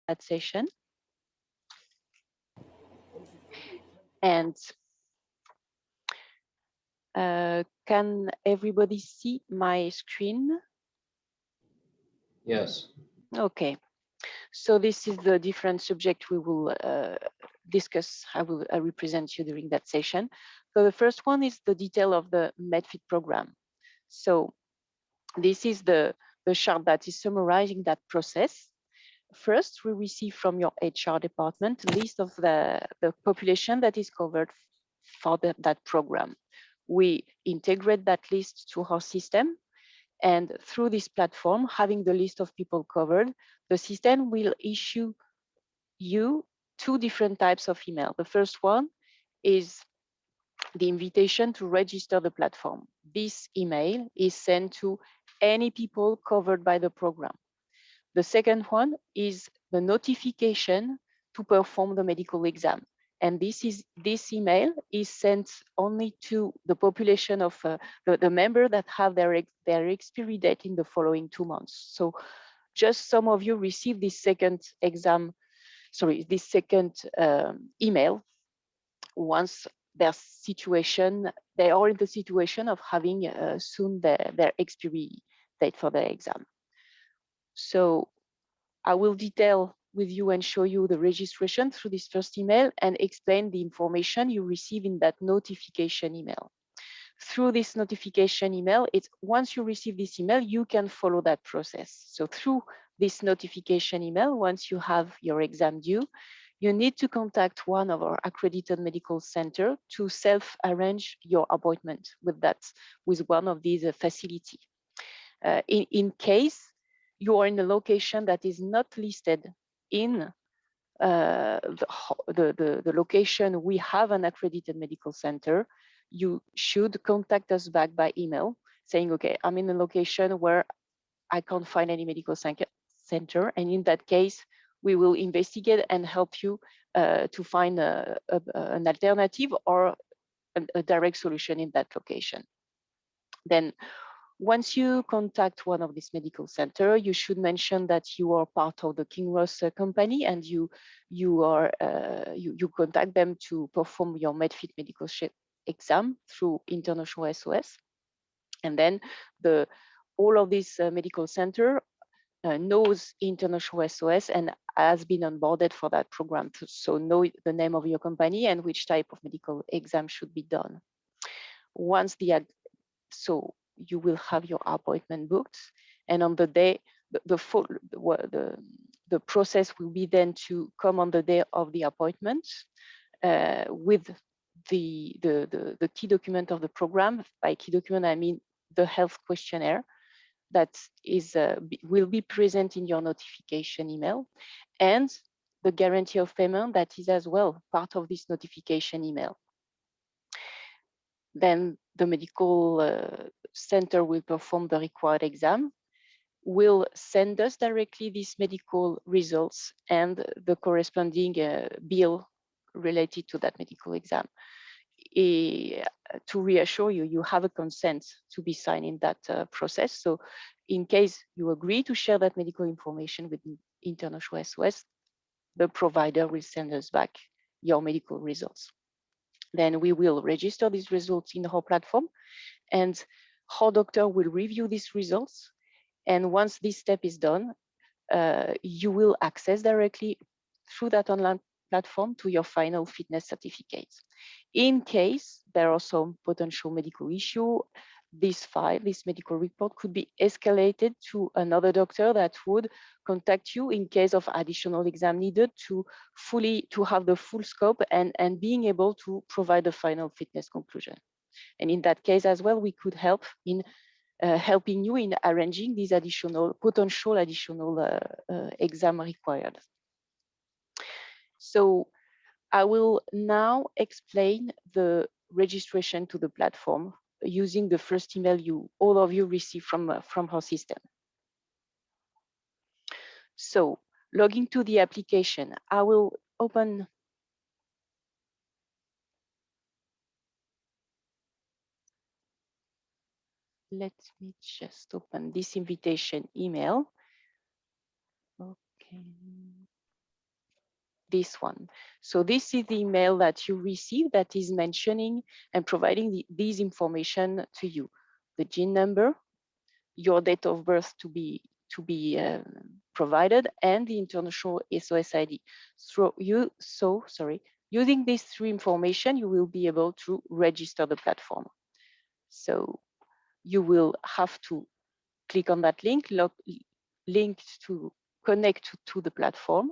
that session. And can everybody see my screen? Yes. Okay. So this is the different subject we will discuss. I will represent you during that session. So the first one is the detail of the MedFit program. So this is the chart that is summarizing that process. First, we receive from your HR department a list of the population that is covered for that program. We integrate that list to our system, and through this platform, having the list of people covered, the system will issue you two different types of email. The first one is the invitation to register the platform. This email is sent to any people covered by the program. The second one is the notification to perform the medical exam. And this email is sent only to the population of the member that have their expiry date in the following 2 months. So just some of you receive this second email once they are in the situation of having soon their expiry date for their exam. So I will detail with you and show you the registration through this first email and explain the information you receive in that notification email. Through this notification email, it's once you receive this email, you can follow that process. So through this notification email, once you have your exam due, you need to contact one of our accredited medical center to self-arrange your appointment with one of these facilities. In case you are in a location that is not listed in the location we have an accredited medical center, you should contact us back by email saying, okay, I'm in a location where I can't find any medical center. And in that case, we will investigate and help you to find an alternative or a direct solution in that location. Then once you contact one of these medical centers, you should mention that you are part of the Kinross company and you contact them to perform your MedFit medical exam through International SOS. And then all of this medical center knows International SOS and has been onboarded for that program, so know the name of your company and which type of medical exam should be done. Once so you will have your appointment booked, and on the day, the process will be then to come on the day of the appointment with the key document of the program. By key document, I mean the health questionnaire that will be present in your notification email, and the guarantee of payment that is as well part of this notification email. Then the medical center will perform the required exam, will send us directly these medical results and the corresponding bill related to that medical exam. To reassure you, you have a consent to be signed in that process. So in case you agree to share that medical information with International SOS, the provider will send us back your medical results. Then we will register these results in our platform, and our doctor will review these results. And once this step is done, you will access directly through that online platform to your final fitness certificate. In case there are some potential medical issue, this medical report could be escalated to another doctor that would contact you in case of additional exam needed to have the full scope and being able to provide a final fitness conclusion. And in that case as well, we could help in helping you in arranging these potential additional exam required. So I will now explain the registration to the platform using the first email all of you received from our system. So logging to the application, I will open. Let me just open this invitation email. Okay. this one. So this is the email that you receive that is mentioning and providing these information to you: the GIN number, your date of birth to be provided, and the international SOS ID. Using these three information, you will be able to register the platform. So you will have to click on that link to connect to the platform,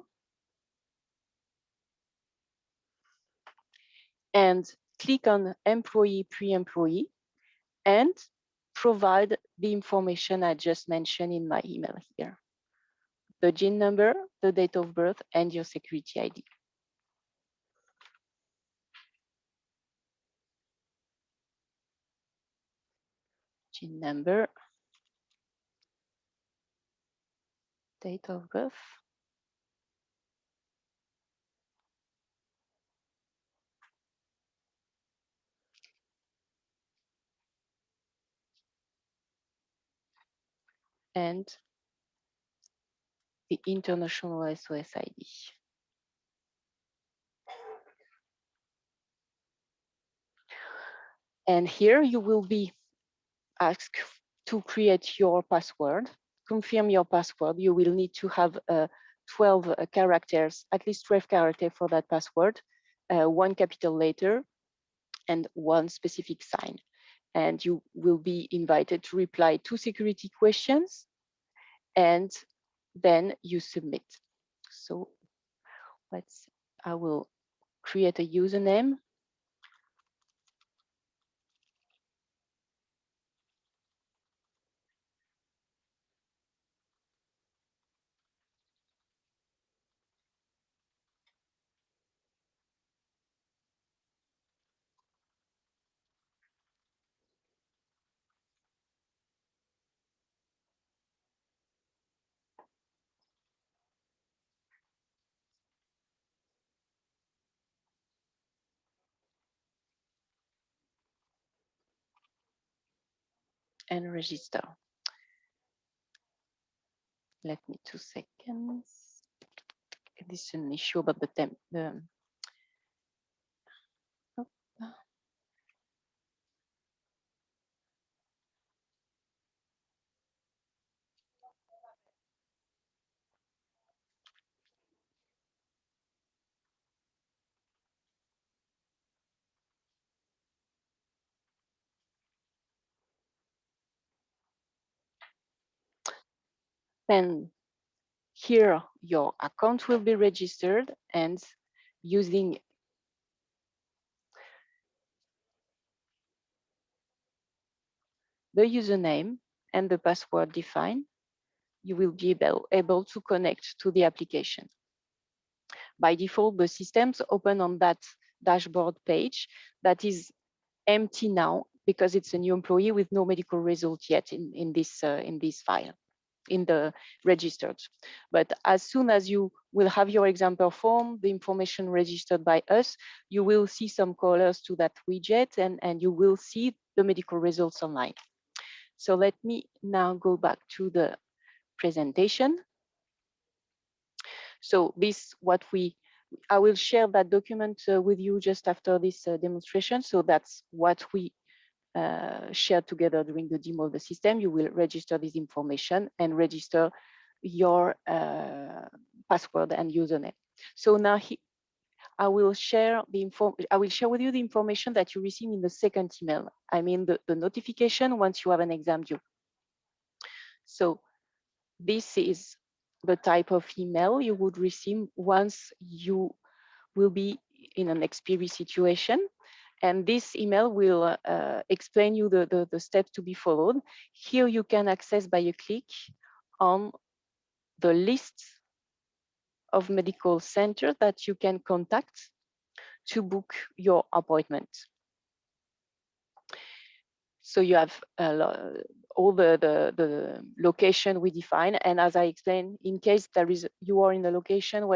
and click on employee, pre-employee, and provide the information I just mentioned in my email here: the GIN number, the date of birth, and your security ID. GIN number, date of birth, and the international SOS ID. And here you will be asked to create your password, confirm your password. You will need to have 12 characters, at least 12 characters for that password, one capital letter, and one specific sign. And you will be invited to reply to security questions, and then you submit. So I will create a username. And register. Let me 2 seconds. This is an issue about the temp. Then here your account will be registered, and using the username and the password defined, you will be able to connect to the application. By default, the systems open on that dashboard page that is empty now because it's a new employee with no medical result yet in this file, in the registered. But as soon as you will have your example form, the information registered by us, you will see some colors to that widget, and you will see the medical results online. So let me now go back to the presentation. So I will share that document with you just after this demonstration. So that's what we shared together during the demo of the system. You will register this information and register your password and username. So now I will share with you the information that you receive in the second email. I mean the notification once you have an exam due. So this is the type of email you would receive once you will be in an XPV situation. And this email will explain you the steps to be followed. Here you can access by a click on the list of medical centers that you can contact to book your appointment. So you have all the location we define. And as I explained, in case you are in a location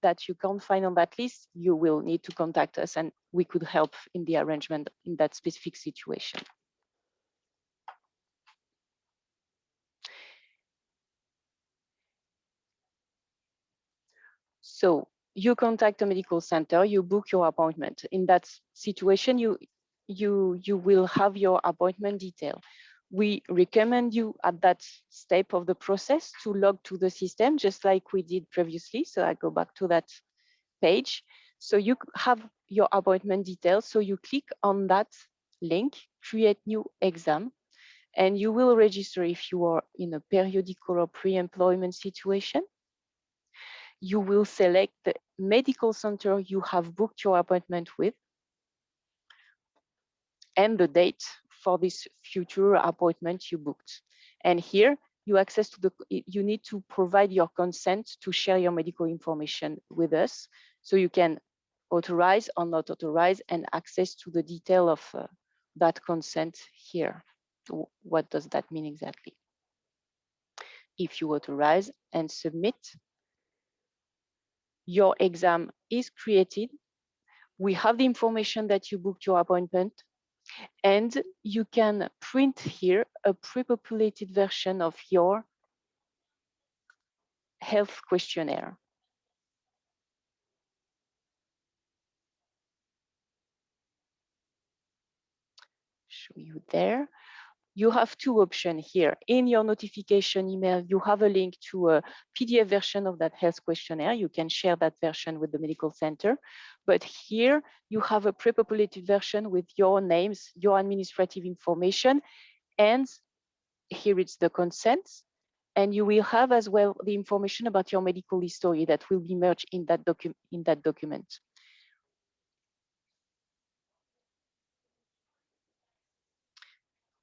that you can't find on that list, you will need to contact us and we could help in the arrangement in that specific situation. So you contact a medical center, you book your appointment. In that situation, you will have your appointment detail. We recommend you at that step of the process to log to the system, just like we did previously. So I go back to that page. So you have your appointment details. So you click on that link, create new exam, and you will register if you are in a periodical or pre-employment situation. You will select the medical center you have booked your appointment with and the date for this future appointment you booked. And here you access to you need to provide your consent to share your medical information with us. So you can authorize or not authorize and access to the detail of that consent here. What does that mean exactly? If you authorize and submit, your exam is created. We have the information that you booked your appointment, and you can print here a pre-populated version of your health questionnaire. Show you there. You have two options here. In your notification email, you have a link to a PDF version of that health questionnaire. You can share that version with the medical center. But here you have a pre-populated version with your names, your administrative information, and here it's the consent. And you will have as well the information about your medical history that will be merged in that document.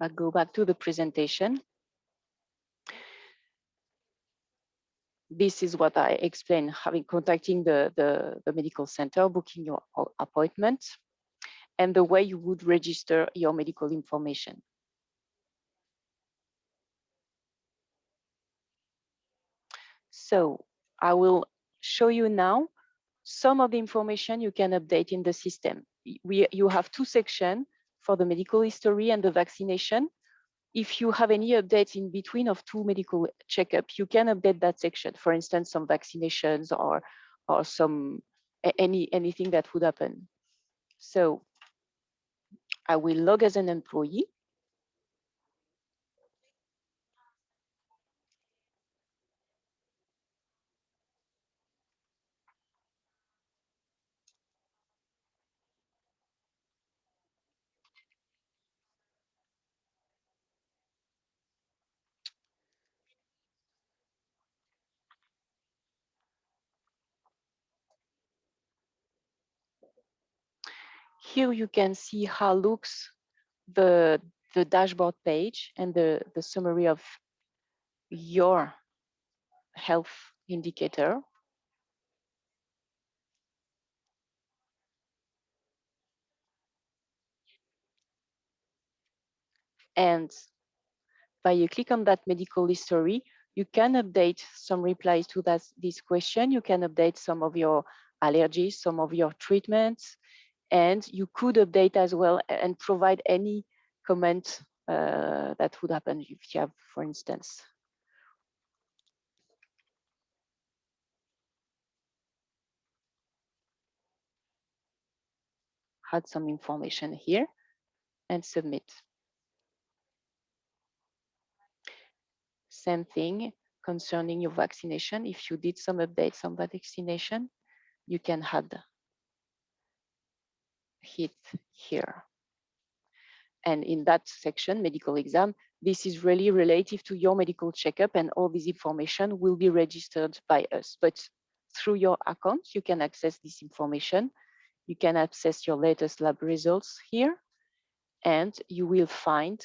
I'll go back to the presentation. This is what I explained, having contacting the medical center, booking your appointment, and the way you would register your medical information. So I will show you now some of the information you can update in the system. You have two sections for the medical history and the vaccination. If you have any updates in between of two medical checkup, you can update that section. For instance, some vaccinations or some anything that would happen. So I will log as an employee. Here you can see how looks the dashboard page and the summary of your health indicator. And by you click on that medical history, you can update some replies to this question. You can update some of your allergies, some of your treatments, and you could update as well and provide any comment that would happen if you have, for instance, had some information here and submit. Same thing concerning your vaccination. If you did some updates on that vaccination, you can add hit here. And in that section, medical exam, this is really relative to your medical checkup, and all this information will be registered by us. But through your account, you can access this information. You can access your latest lab results here, and you will find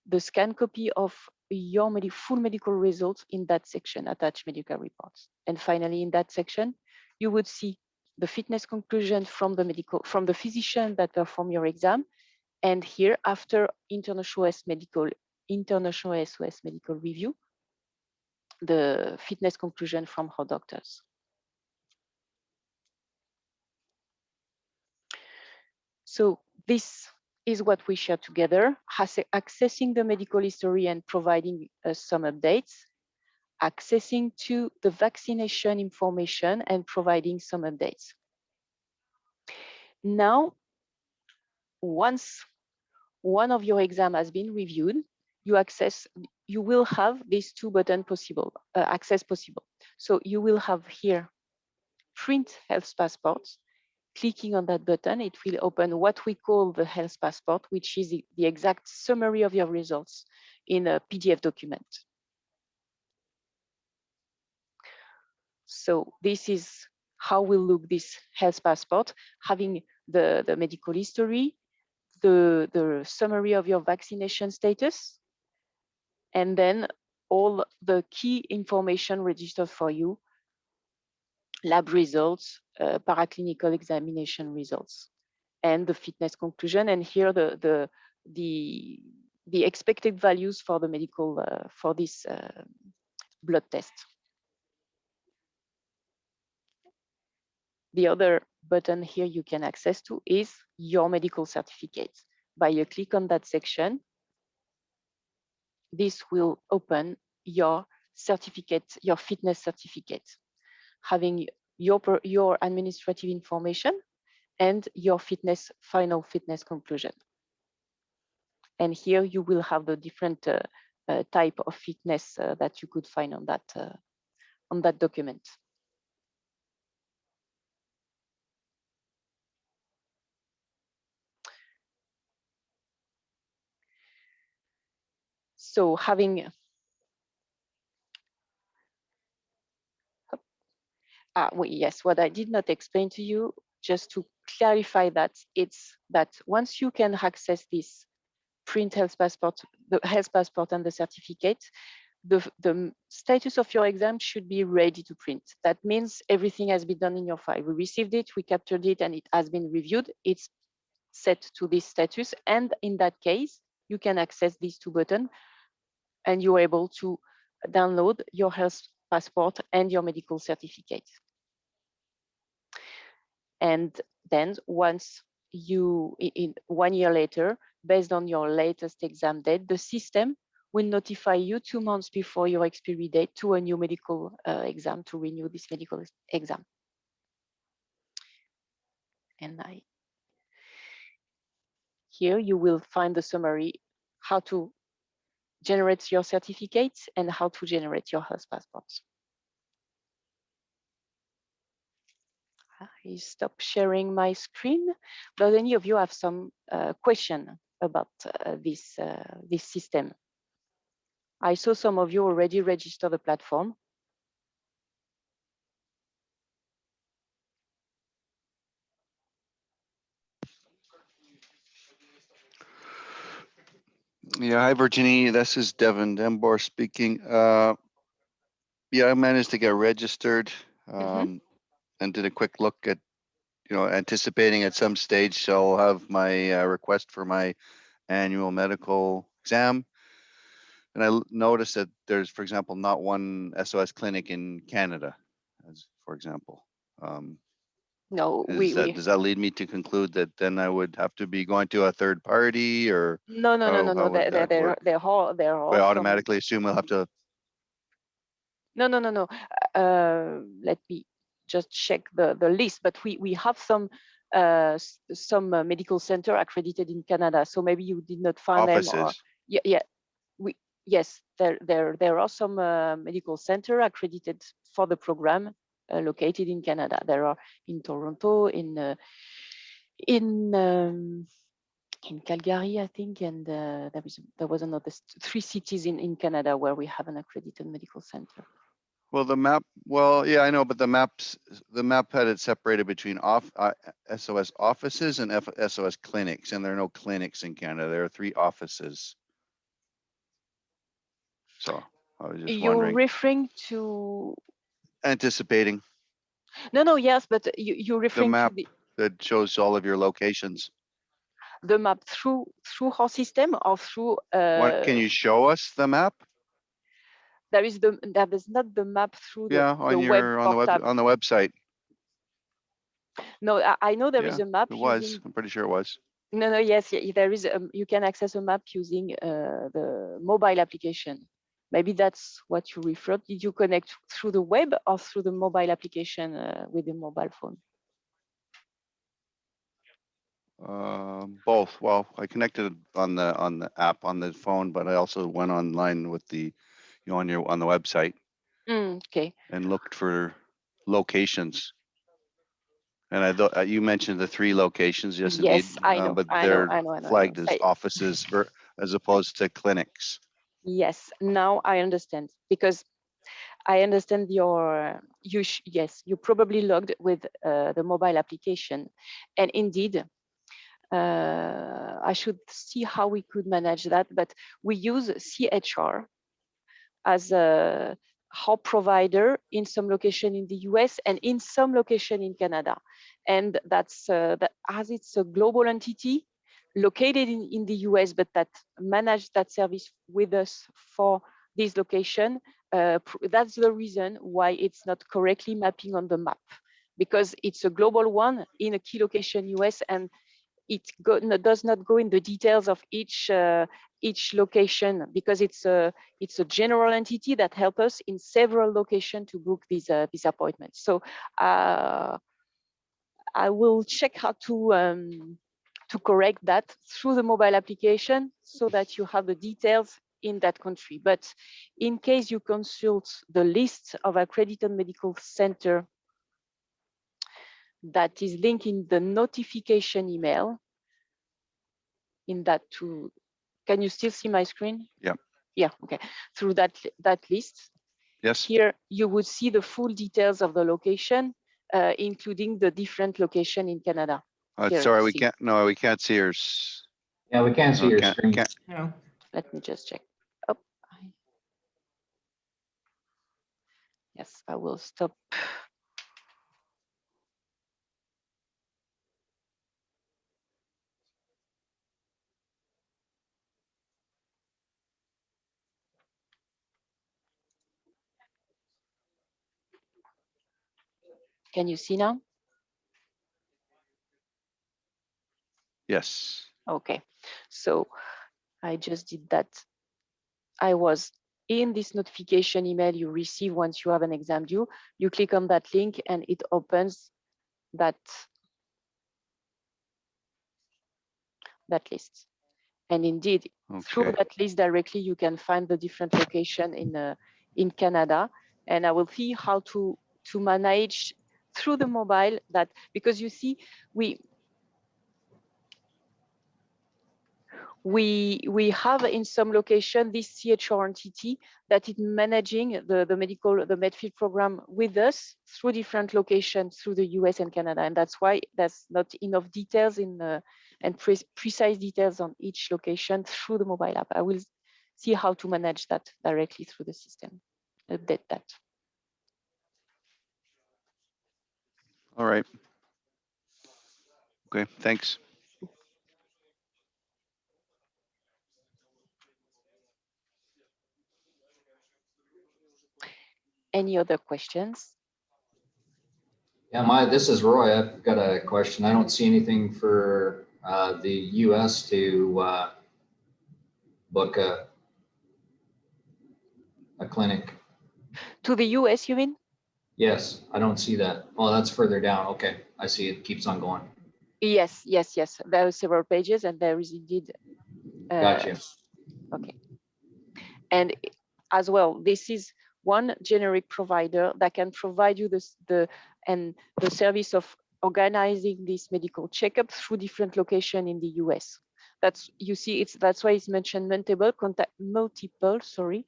the scan copy of your full medical results in that section, attached medical reports. And finally, in that section, you would see the fitness conclusion from the physician that performed your exam. And here, after international SOS medical review, the fitness conclusion from our doctors. So this is what we share together, accessing the medical history and providing us some updates. accessing to the vaccination information and providing some updates. Now, once one of your exam has been reviewed, you will have these two buttons possible, access possible. So you will have here print health passport. Clicking on that button, it will open what we call the health passport, which is the exact summary of your results in a PDF document. So this is how will look this health passport, having the medical history, the summary of your vaccination status, and then all the key information registered for you, lab results, paraclinical examination results, and the fitness conclusion. And here the expected values for the medical for this blood test. The other button here you can access to is your medical certificate. By a click on that section, this will open your certificate, your fitness certificate, having your administrative information and your final fitness conclusion. And here you will have the different type of fitness that you could find on that document. So having yes, what I did not explain to you, just to clarify that, it's that once you can access this print health passport, the health passport and the certificate, the status of your exam should be ready to print. That means everything has been done in your file. We received it, we captured it, and it has been reviewed. It's set to this status. And in that case, you can access these two buttons and you're able to download your health passport and your medical certificate. And then once in 1 year later, based on your latest exam date, the system will notify you 2 months before your expiry date to a new medical exam, to renew this medical exam. And here you will find the summary, how to generate your certificates and how to generate your health passports. I stop sharing my screen. Does any of you have some question about this system? I saw some of you already register the platform. Yeah, hi Virginie, this is Devin Dembor speaking. Yeah, I managed to get registered and did a quick look at, anticipating at some stage I'll have my request for my annual medical exam. And I noticed that there's, for example, not one SOS clinic in Canada, as for example. No, does that lead me to conclude that then I would have to be going to a third party, or no. They're all automatically assume we'll have to. No. Let me just check the list. But we have some medical center accredited in Canada. So maybe you did not find offices. them. Or, yeah. Yes, there are some medical center accredited for the program located in Canada. There are in Toronto, in Calgary, I think, and there was another 3 cities in Canada where we have an accredited medical center. Well, the map. Well, yeah, I know, but the map had it separated between SOS offices and SOS clinics, and there are no clinics in Canada. There are 3 offices. So I was just wondering. You're referring to anticipating. No, yes, but you're referring the map to that shows all of your locations. The map through our system or through. Can you show us the map? There is not the map through on the website. No, I know there is a map. It was. I'm pretty sure it was. No, yes, there is. You can access a map using the mobile application, Maybe that's what you referred. Did you connect through the web or through the mobile application with the mobile phone? Both. Well, I connected on the app on the phone, but I also went online with the, on the website Okay. and looked for locations. And I thought you mentioned the 3 locations. Yes, indeed. Yes, I know, But I know, they're I know, I know, I know. flagged as offices or as opposed to clinics. Yes, now I understand, because I understand yes, you probably logged with the mobile application, and indeed, I should see how we could manage that, but we use CHR as a hub provider in some location in the US and in some location in Canada. And that's that, as it's a global entity located in the US, but that manage that service with us for this location. That's the reason why it's not correctly mapping on the map, because it's a global one in a key location US, and does not go in the details of each location, because it's a general entity that helps us in several locations to book these appointments. So I will check how to correct that through the mobile application so that you have the details in that country. But in case you consult the list of accredited medical center that is linked in the notification email, in that to, can you still see my screen? Yeah. Yeah, okay. Through that list, Yes. here you would see the full details of the location, including the different location in Canada. Here, Sorry, we see. can't. No, we can't see yours. Yeah, we can't see No, your can't, screen. can't. No. Let me just check. Oh, yes, I will stop. Can you see now? Yes. Okay, so I just did that. I was in this notification email you receive once you have an exam due. You click on that link and it opens that list. And indeed, through Okay. that list directly, you can find the different location in Canada. And I will see how to manage through the mobile that, because you see, we have in some location this CHR entity that is managing the Medfield program with us through different locations through the US and Canada, and that's why there's not enough details and precise details on each location through the mobile app. I will see how to manage that directly through the system. Update that. All right. Okay. Thanks. Any other questions? Yeah, this is Roy. I've got a question. I don't see anything for the US to book a clinic. To the US, you mean? Yes, I don't see that. Oh, that's further down. Okay, I see it keeps on going. Yes, yes, yes. There are several pages, and there is indeed. Gotcha. Okay. And as well, this is one generic provider that can provide you the service of organizing this medical checkup through different locations in the US. That's, you see, that's why it's mentioned multiple, sorry.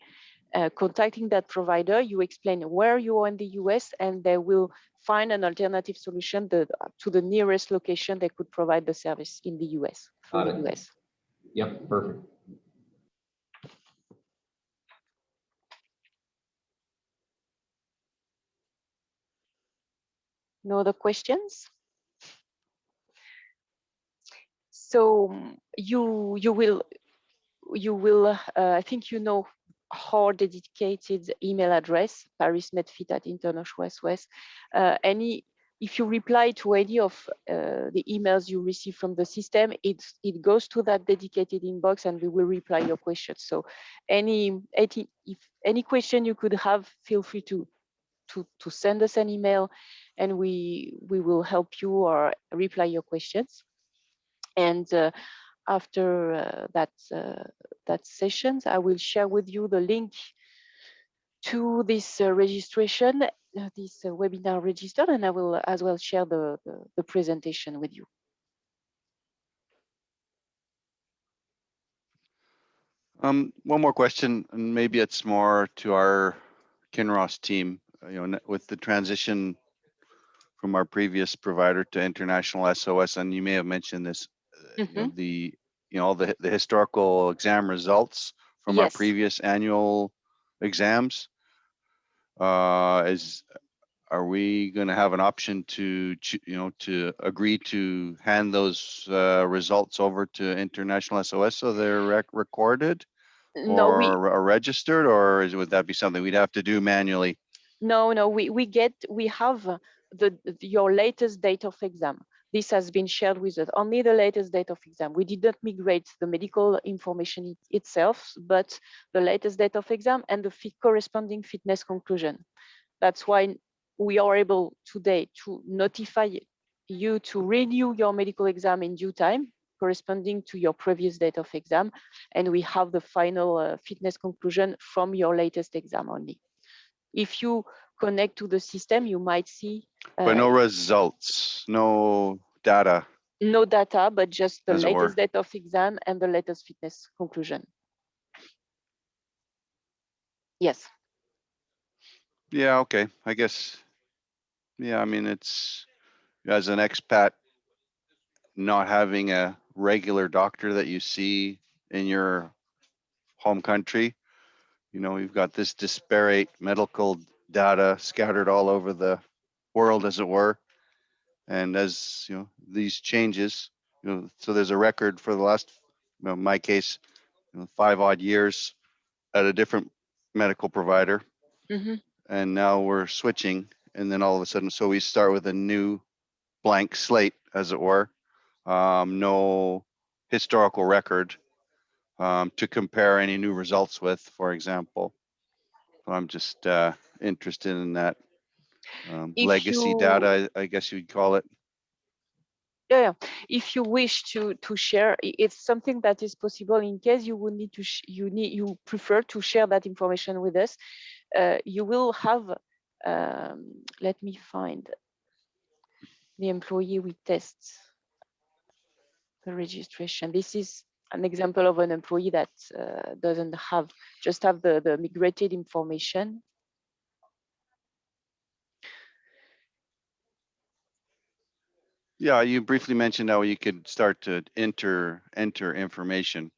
Contacting that provider, you explain where you are in the US, and they will find an alternative solution to the nearest location they could provide the service in the US, through Got the it. US. Yep, perfect. No other questions? So you will I think you know our dedicated email address, parismedfit@international SOS. Any if you reply to any of the emails you receive from the system, it goes to that dedicated inbox and we will reply your questions. So if any question you could have, feel free to send us an email and we will help you or reply your questions. And after that sessions, I will share with you the link to this registration, this webinar register, and I will as well share the presentation with you. One more question, and maybe it's more to our Kinross team. With the transition from our previous provider to international SOS, and you may have mentioned this, all the historical exam results from our Yes. previous annual exams. Are we going to have an option to agree to hand those results over to international SOS so they're recorded No, or registered, or would that be something we'd have to do manually? No, we have your latest date of exam. This has been shared with us, only the latest date of exam. We did not migrate the medical information itself, but the latest date of exam and the corresponding fitness conclusion. That's why we are able today to notify you to renew your medical exam in due time, corresponding to your previous date of exam. And we have the final fitness conclusion from your latest exam only. If you connect to the system, you might see. But no results, no data. No data, but just the As it were. latest date of exam and the latest fitness conclusion. Yes. Yeah, okay. I guess, yeah, I mean, it's as an expat, not having a regular doctor that you see in your home country. You've got this disparate medical data scattered all over the world, as it were. And as these changes, so there's a record for the last, in my case, 5 odd years at a different medical provider. And now we're switching, and then all of a sudden, so we start with a new blank slate, as it were. No historical record to compare any new results with, for example. So I'm just interested in that legacy data, I guess you'd call it. Yeah, if you wish to share, it's something that is possible in case you would need to you prefer to share that information with us. You will have let me find the employee we test the registration. This is an example of an employee that doesn't have the migrated information. Yeah, you briefly mentioned how you could start to enter information.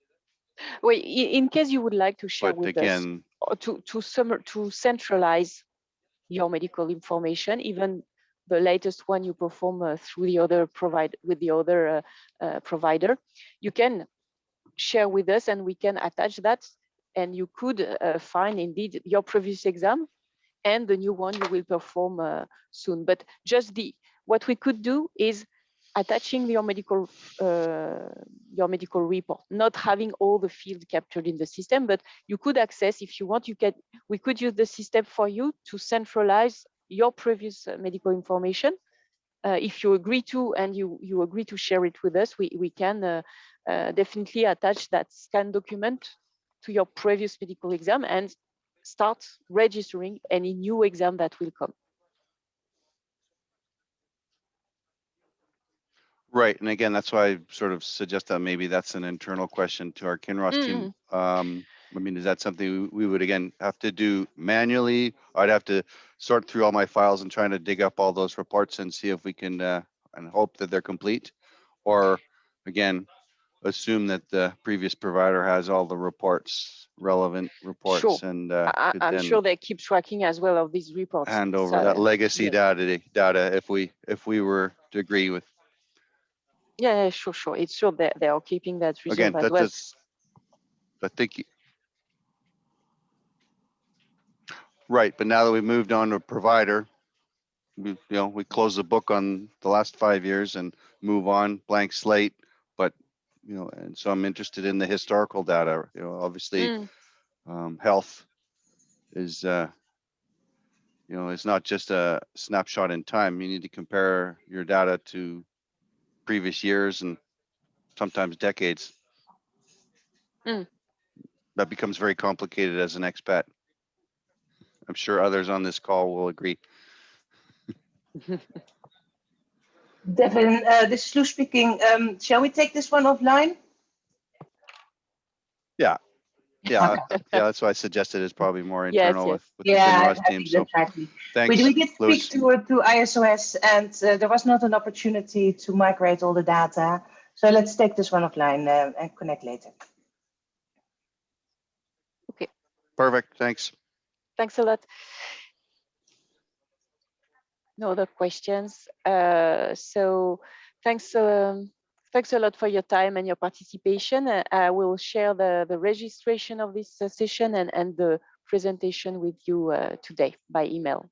Well, in case you would like to share But with again, us, or to centralize your medical information, even the latest one you perform through the other provider, you can share with us and we can attach that, and you could find indeed your previous exam and the new one you will perform soon. But just what we could do is attaching your medical report, not having all the fields captured in the system, but you could access, if you want, we could use the system for you to centralize your previous medical information. If you agree to, and you agree to share it with us, we can definitely attach that scanned document to your previous medical exam and start registering any new exam that will come. Right, and again, that's why I sort of suggest that maybe that's an internal question to our Kinross team. I mean, is that something we would again have to do manually? I'd have to sort through all my files and trying to dig up all those reports and see if we can and hope that they're complete, or again, assume that the previous provider has all the reports, relevant reports, Sure. and I'm sure they keep tracking as well of these reports. hand over that legacy data if we were to agree with. Yeah, sure. It's sure they are keeping that reserve Again, as well. I think right, but now that we've moved on to a provider, we close the book on the last 5 years and move on, blank slate. But and so I'm interested in the historical data. Obviously, health is it's not just a snapshot in time. You need to compare your data to previous years and sometimes decades. That becomes very complicated as an expat. I'm sure others on this call will agree. Devin, this is Lou speaking. Shall we take this one offline? Yeah, that's why I suggested it's probably more Yes, internal yes. with the Yeah, Kinross I team. think So that's likely. thanks, We did Louis. speak to ISOS, and there was not an opportunity to migrate all the data. So let's take this one offline and connect later. Okay. Perfect. Thanks. Thanks a lot. No other questions. So thanks a lot for your time and your participation. I will share the registration of this session and the presentation with you today by email.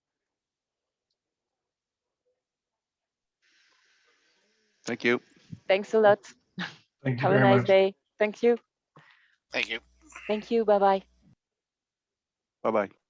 Thank you. Thanks a lot. Thank you Have a very nice much. day. Thank you. Thank you. Thank you. Bye-bye. Bye-bye.